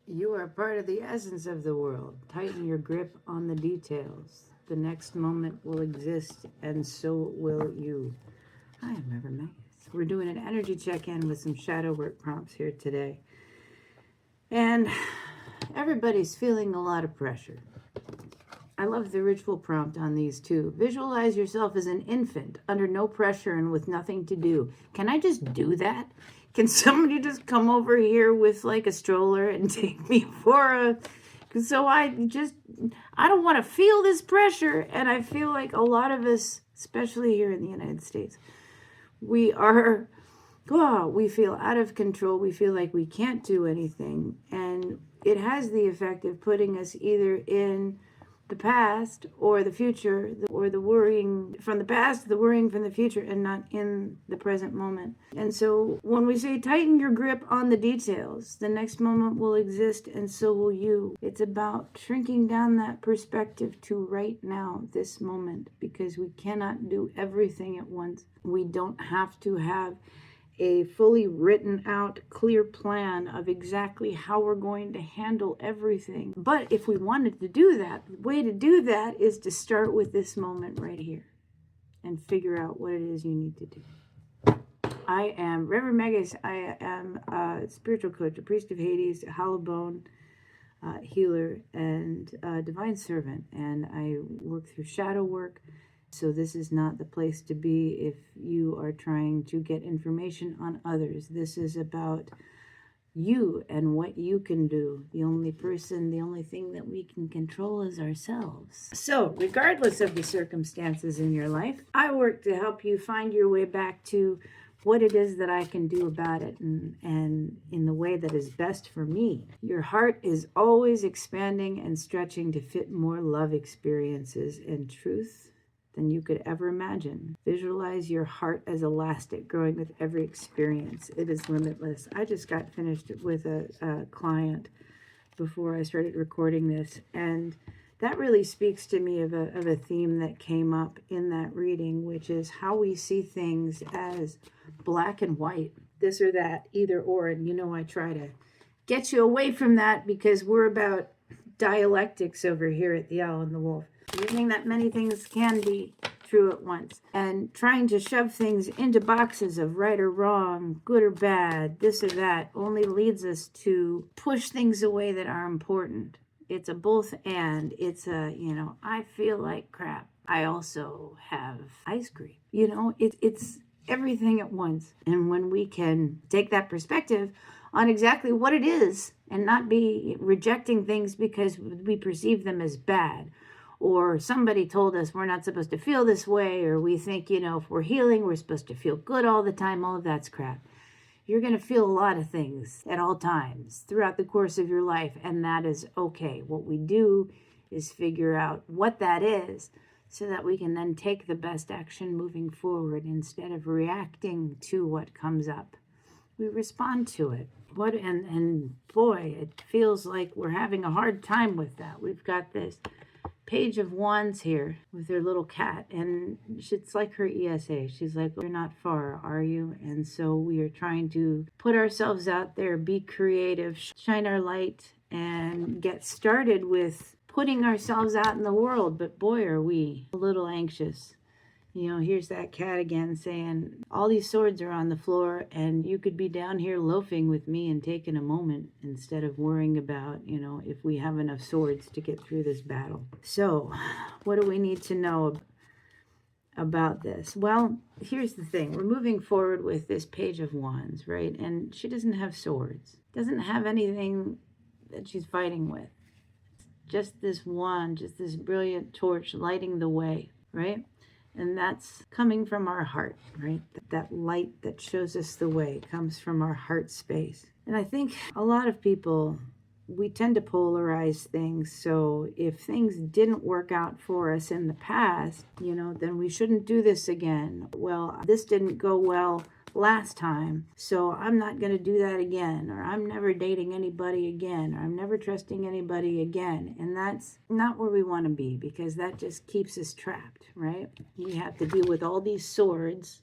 You are part of the essence of the world. Tighten your grip on the details. The next moment will exist, and so will you. Hi, I'm Reverend Meggus. We're doing an energy check-in with some shadow work prompts here today. And everybody's feeling a lot of pressure. I love the ritual prompt on these too. Visualize yourself as an infant, under no pressure and with nothing to do. Can I just do that? Can somebody just come over here with like a stroller and take me for a... So I don't want to feel this pressure. And I feel like a lot of us, especially here in the United States, we feel out of control. We feel like we can't do anything. And it has the effect of putting us either in the past or the future, or the worrying from the past, the worrying from the future, and not in the present moment. And so when we say tighten your grip on the details, the next moment will exist and so will you. It's about shrinking down that perspective to right now, this moment, because we cannot do everything at once. We don't have to have a fully written out, clear plan of exactly how we're going to handle everything. But if we wanted to do that, the way to do that is to start with this moment right here and figure out what it is you need to do. I am Reverend Meggus. I am a spiritual coach, a priest of Hades, a hollow bone healer, and a divine servant. And I work through shadow work. So this is not the place to be if you are trying to get information on others. This is about you and what you can do. The only thing that we can control is ourselves. So regardless of the circumstances in your life, I work to help you find your way back to what it is that I can do about it and in the way that is best for me. Your heart is always expanding and stretching to fit more love experiences and truth than you could ever imagine. Visualize your heart as elastic, growing with every experience. It is limitless. I just got finished with a client before I started recording this, and that really speaks to me of a theme that came up in that reading, which is how we see things as black and white, this or that, either or. And I try to get you away from that because we're about dialectics over here at the Owl and the Wolf. Believing that many things can be true at once, and trying to shove things into boxes of right or wrong, good or bad, this or that, only leads us to push things away that are important. It's a both and. It's I feel like crap. I also have ice cream. It's everything at once. And when we can take that perspective on exactly what it is and not be rejecting things because we perceive them as bad, or somebody told us we're not supposed to feel this way, or we think, if we're healing, we're supposed to feel good all the time. All of that's crap. You're going to feel a lot of things at all times throughout the course of your life, and that is okay. What we do is figure out what that is so that we can then take the best action moving forward instead of reacting to what comes up. We respond to it. And boy, it feels like we're having a hard time with that. We've got this Page of Wands here with her little cat, and it's like her ESA. She's like, you're not far, are you? And so we are trying to put ourselves out there, be creative, shine our light, and get started with putting ourselves out in the world. But boy, are we a little anxious. Here's that cat again saying, all these swords are on the floor and you could be down here loafing with me and taking a moment instead of worrying about, if we have enough swords to get through this battle. So what do we need to know about this? Well, here's the thing. We're moving forward with this Page of Wands, right? And she doesn't have swords, doesn't have anything that she's fighting with. Just this wand, just this brilliant torch lighting the way, right? And that's coming from our heart, right? That light that shows us the way comes from our heart space. And I think a lot of people, we tend to polarize things. So if things didn't work out for us in the past, then we shouldn't do this again. Well, this didn't go well last time, so I'm not going to do that again, or I'm never dating anybody again, or I'm never trusting anybody again. And that's not where we want to be, because that just keeps us trapped, right? We have to deal with all these swords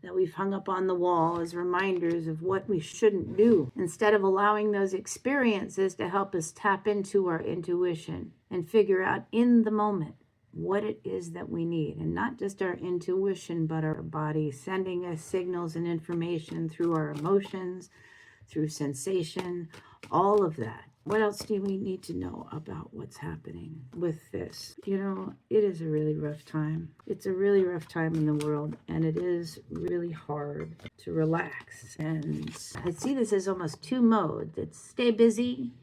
that we've hung up on the wall as reminders of what we shouldn't do, instead of allowing those experiences to help us tap into our intuition and figure out in the moment what it is that we need. And not just our intuition, but our body sending us signals and information through our emotions, through sensation, all of that. What else do we need to know about what's happening with this? You know, it is a really rough time. It's a really rough time in the world, and it is really hard to relax. And I see this as almost two modes. It's stay busy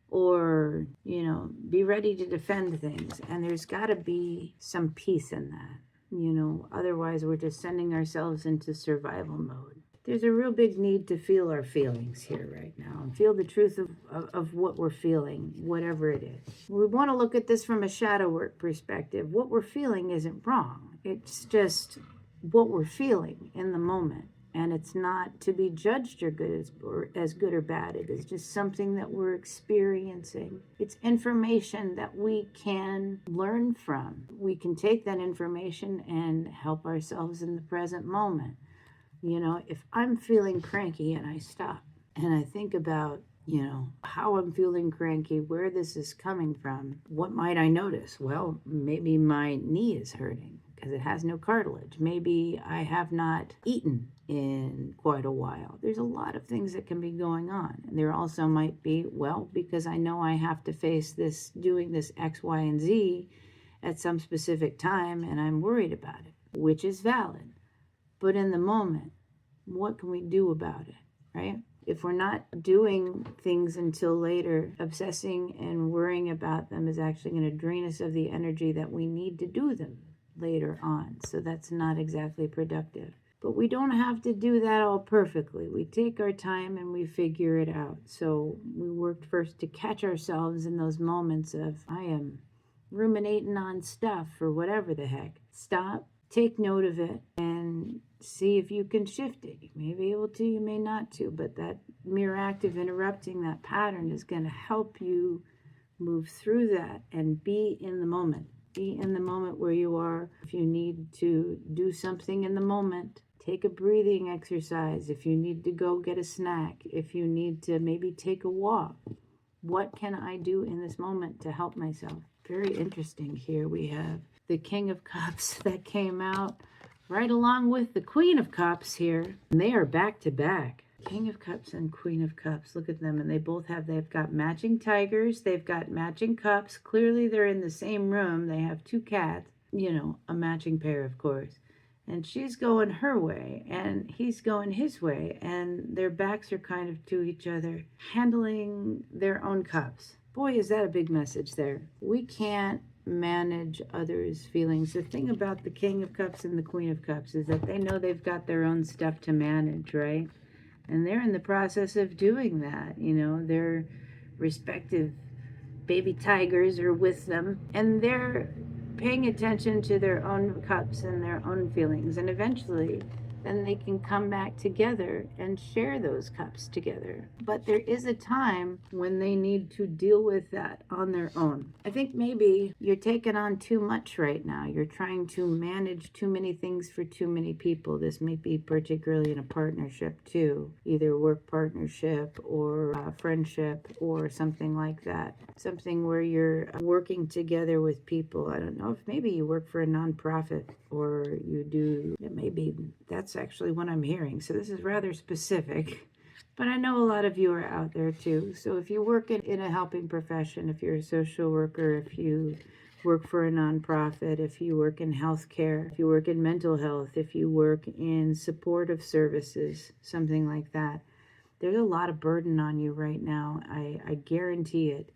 or, you know, be ready to defend things. And there's got to be some peace in that. You know, otherwise we're just sending ourselves into survival mode. There's a real big need to feel our feelings here right now and feel the truth of what we're feeling, whatever it is. We want to look at this from a shadow work perspective. What we're feeling isn't wrong. It's just what we're feeling in the moment. And it's not to be judged or as good or bad. It is just something that we're experiencing. It's information that we can learn from. We can take that information and help ourselves in the present moment. You know, if I'm feeling cranky and I stop and I think about, you know, how I'm feeling cranky, where this is coming from, what might I notice? Well, maybe my knee is hurting because it has no cartilage. Maybe I have not eaten in quite a while. There's a lot of things that can be going on. And there also might be, well, because I know I have to face this, doing this X, Y, and Z at some specific time, and I'm worried about it, which is valid. But in the moment, what can we do about it, right? If we're not doing things until later, obsessing and worrying about them is actually going to drain us of the energy that we need to do them later on. So that's not exactly productive. But we don't have to do that all perfectly. We take our time and we figure it out. So we worked first to catch ourselves in those moments of, I am ruminating on stuff or whatever the heck. Stop, take note of it, and see if you can shift it. You may be able to, you may not to, but that mere act of interrupting that pattern is going to help you move through that and be in the moment. Be in the moment where you are. If you need to do something in the moment, take a breathing exercise. If you need to go get a snack, if you need to maybe take a walk, what can I do in this moment to help myself? Very interesting. Here we have the King of Cups that came out right along with the Queen of Cups here. And they are back to back. King of Cups and Queen of Cups. Look at them. And they've got matching tigers. They've got matching cups. Clearly they're in the same room. They have two cats. You know, a matching pair, of course. And she's going her way and he's going his way. And their backs are kind of to each other, handling their own cups. Boy, is that a big message there. We can't manage others' feelings. The thing about the King of Cups and the Queen of Cups is that they know they've got their own stuff to manage, right? And they're in the process of doing that. You know, their respective baby tigers are with them and they're paying attention to their own cups and their own feelings. And eventually then they can come back together and share those cups together. But there is a time when they need to deal with that on their own. I think maybe you're taking on too much right now. You're trying to manage too many things for too many people. This may be particularly in a partnership too, either work partnership or friendship or something like that. Something where you're working together with people. I don't know if maybe you work for a nonprofit or you do, it may be, that's actually what I'm hearing. So this is rather specific, but I know a lot of you are out there too. So if you work in a helping profession, if you're a social worker, if you work for a nonprofit, if you work in healthcare, if you work in mental health, if you work in supportive services, something like that, there's a lot of burden on you right now. I guarantee it.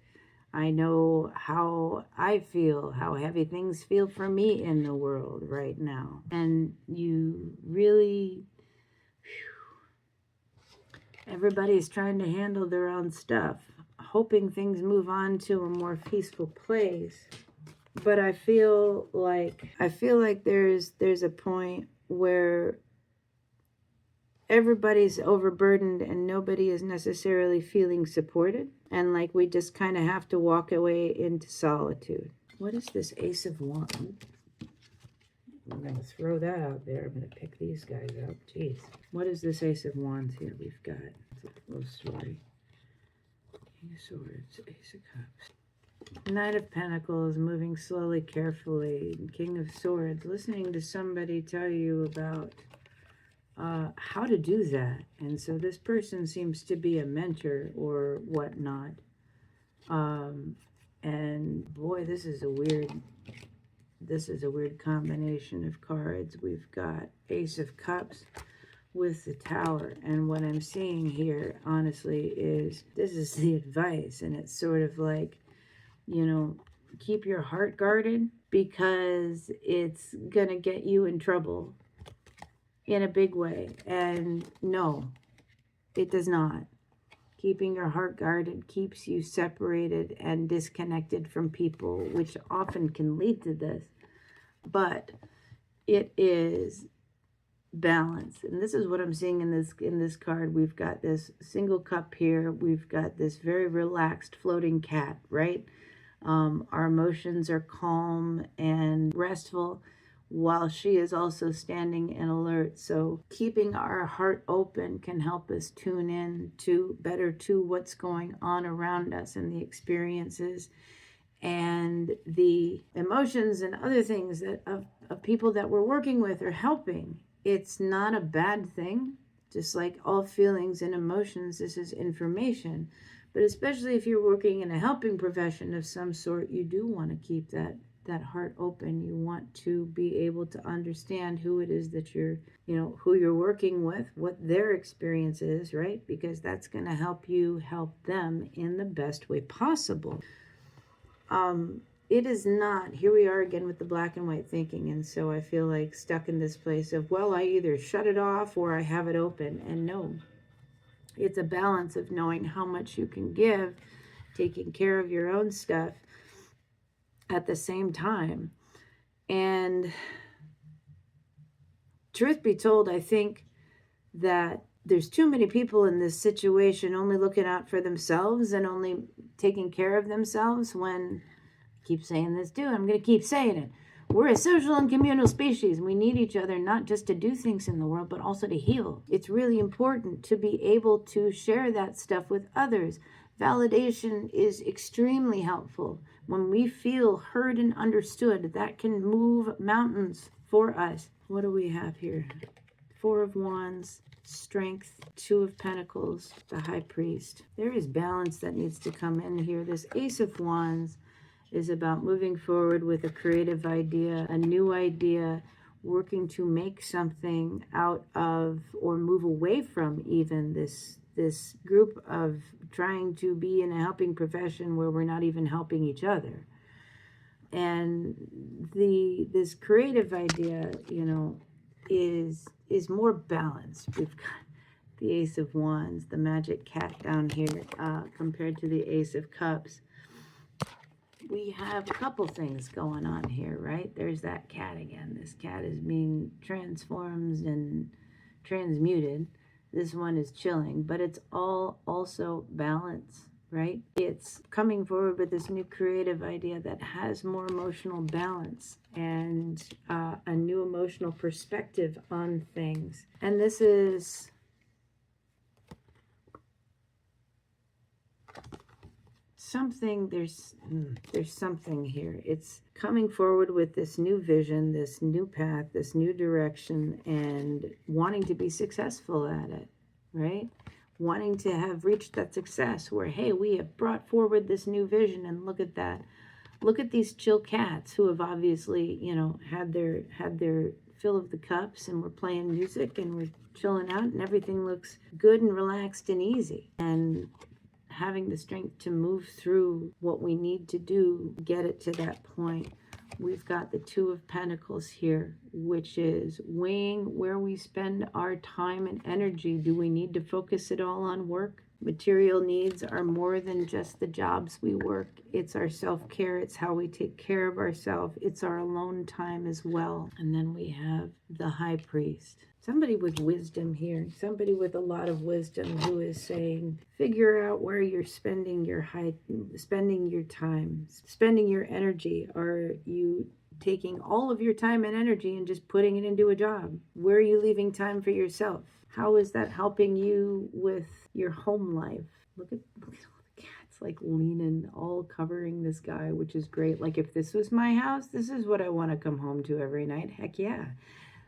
I know how I feel, how heavy things feel for me in the world right now. And you really, everybody's trying to handle their own stuff, hoping things move on to a more peaceful place. But I feel like there's a point where everybody's overburdened and nobody is necessarily feeling supported. And like we just kind of have to walk away into solitude. What is this Ace of Wands? I'm going to throw that out there. I'm going to pick these guys up. Jeez. What is this Ace of Wands here we've got? It's a little story. King of Swords, Ace of Cups. Knight of Pentacles, moving slowly, carefully. King of Swords, listening to somebody tell you about how to do that. And so this person seems to be a mentor or whatnot. And boy, this is a weird combination of cards. We've got Ace of Cups with the Tower, and what I'm seeing here honestly is this is the advice, and it's sort of like, you know, keep your heart guarded, because it's gonna get you in trouble in a big way. And no, it does not. Keeping your heart guarded keeps you separated and disconnected from people, which often can lead to this. But it is balance, and this is what I'm seeing in this card. We've got this single cup here. We've got this very relaxed floating cat, right? Our emotions are calm and restful, while she is also standing and alert. So keeping our heart open can help us tune in to what's going on around us and the experiences and the emotions and other things that of people that we're working with or helping. It's not a bad thing. Just like all feelings and emotions, this is information. But especially if you're working in a helping profession of some sort, you do want to keep that heart open. You want to be able to understand who it is that who you're working with, what their experience is, right? Because that's going to help you help them in the best way possible. It is not, here we are again with the black and white thinking, and so I feel like stuck in this place of, well, I either shut it off or I have it open. And no, it's a balance of knowing how much you can give, taking care of your own stuff at the same time. And truth be told, I think that there's too many people in this situation only looking out for themselves and only taking care of themselves, when I keep saying this too, I'm going to keep saying it. We're a social and communal species. We need each other, not just to do things in the world, but also to heal. It's really important to be able to share that stuff with others. Validation is extremely helpful. When we feel heard and understood, that can move mountains for us. What do we have here? Four of Wands, Strength, Two of Pentacles, the High Priest. There is balance that needs to come in here. This Ace of Wands is about moving forward with a creative idea, a new idea, working to make something out of or move away from even this group of trying to be in a helping profession where we're not even helping each other. And this creative idea, is more balanced. We've got the Ace of Wands, the magic cat down here, compared to the Ace of Cups. We have a couple things going on here, right? There's that cat again. This cat is being transformed and transmuted. This one is chilling, but it's all also balance, right? It's coming forward with this new creative idea that has more emotional balance and a new emotional perspective on things. And this is something, there's something here. It's coming forward with this new vision, this new path, this new direction, and wanting to be successful at it, right? Wanting to have reached that success where, hey, we have brought forward this new vision, and look at that. Look at these chill cats who have obviously, had their fill of the cups, and we're playing music and we're chilling out, and everything looks good and relaxed and easy. And having the strength to move through what we need to do, get it to that point. We've got the Two of Pentacles here, which is weighing where we spend our time and energy. Do we need to focus it all on work? Material needs are more than just the jobs we work. It's our self-care. It's how we take care of ourselves. It's our alone time as well. And then we have the High Priest. Somebody with wisdom here, somebody with a lot of wisdom who is saying, figure out where you're spending your time, spending your energy. Are you taking all of your time and energy and just putting it into a job? Where are you leaving time for yourself? How is that helping you with your home life? Look at all the cats like leaning, all covering this guy, which is great. Like if this was my house, this is what I want to come home to every night. Heck yeah.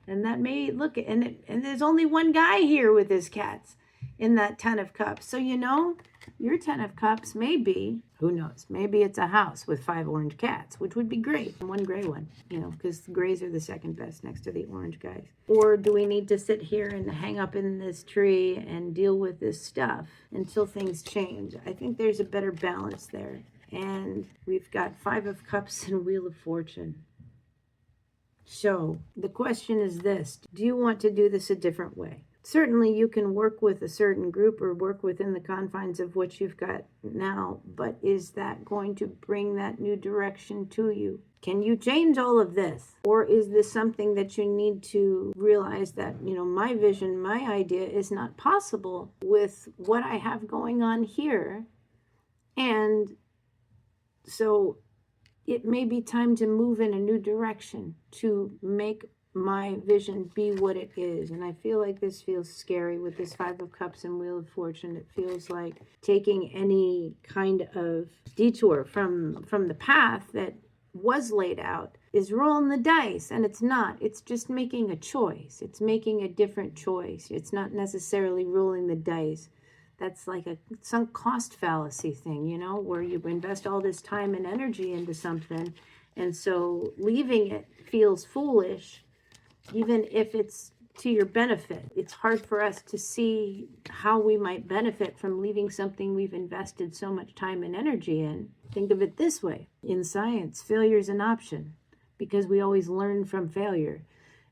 And that may look, and there's only one guy here with his cats in that 10 of cups. So your 10 of cups may be, who knows, maybe it's a house with 5 orange cats, which would be great, and 1 gray one, because the grays are the second best next to the orange guys. Or do we need to sit here and hang up in this tree and deal with this stuff until things change? I think there's a better balance there. And we've got 5 of cups and Wheel of Fortune. So the question is this: do you want to do this a different way? Certainly you can work with a certain group or work within the confines of what you've got now, but is that going to bring that new direction to you? Can you change all of this? Or is this something that you need to realize that, my vision, my idea is not possible with what I have going on here? And so it may be time to move in a new direction to make my vision be what it is. And I feel like this feels scary with this 5 of Cups and Wheel of Fortune. It feels like taking any kind of detour from the path that was laid out is rolling the dice, and it's not. It's just making a choice. It's making a different choice. It's not necessarily rolling the dice. That's like a sunk cost fallacy thing, where you invest all this time and energy into something, and so leaving it feels foolish, even if it's to your benefit. It's hard for us to see how we might benefit from leaving something we've invested so much time and energy in. Think of it this way. In science, failure is an option because we always learn from failure.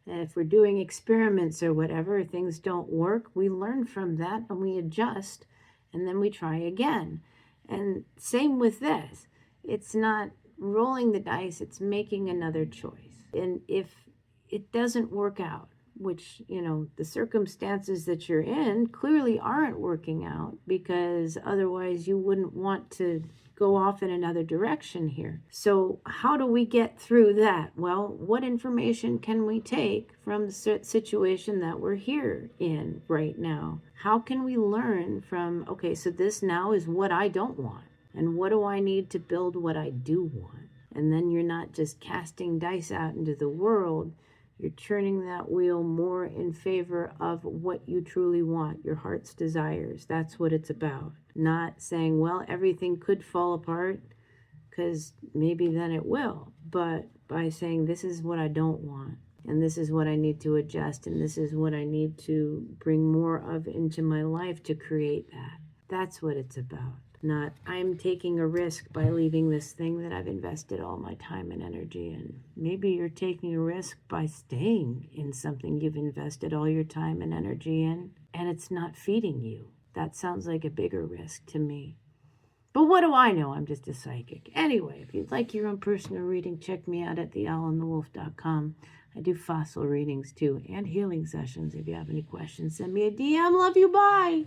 And if we're doing experiments or whatever, things don't work, we learn from that and we adjust, and then we try again. And same with this. It's not rolling the dice, it's making another choice. And if it doesn't work out, which, the circumstances that you're in clearly aren't working out, because otherwise you wouldn't want to go off in another direction here. So how do we get through that? Well, what information can we take from the situation that we're here in right now? How can we learn from, okay, so this now is what I don't want, and what do I need to build what I do want? And then you're not just casting dice out into the world. You're turning that wheel more in favor of what you truly want, your heart's desires. That's what it's about. Not saying, well, everything could fall apart, because maybe then it will. But by saying, this is what I don't want, and this is what I need to adjust, and this is what I need to bring more of into my life to create that. That's what it's about. Not, I'm taking a risk by leaving this thing that I've invested all my time and energy in. Maybe you're taking a risk by staying in something you've invested all your time and energy in, and it's not feeding you. That sounds like a bigger risk to me. But what do I know? I'm just a psychic. Anyway, if you'd like your own personal reading, check me out at theowlandthewolf.com. I do fossil readings too, and healing sessions. If you have any questions, send me a DM. Love you. Bye.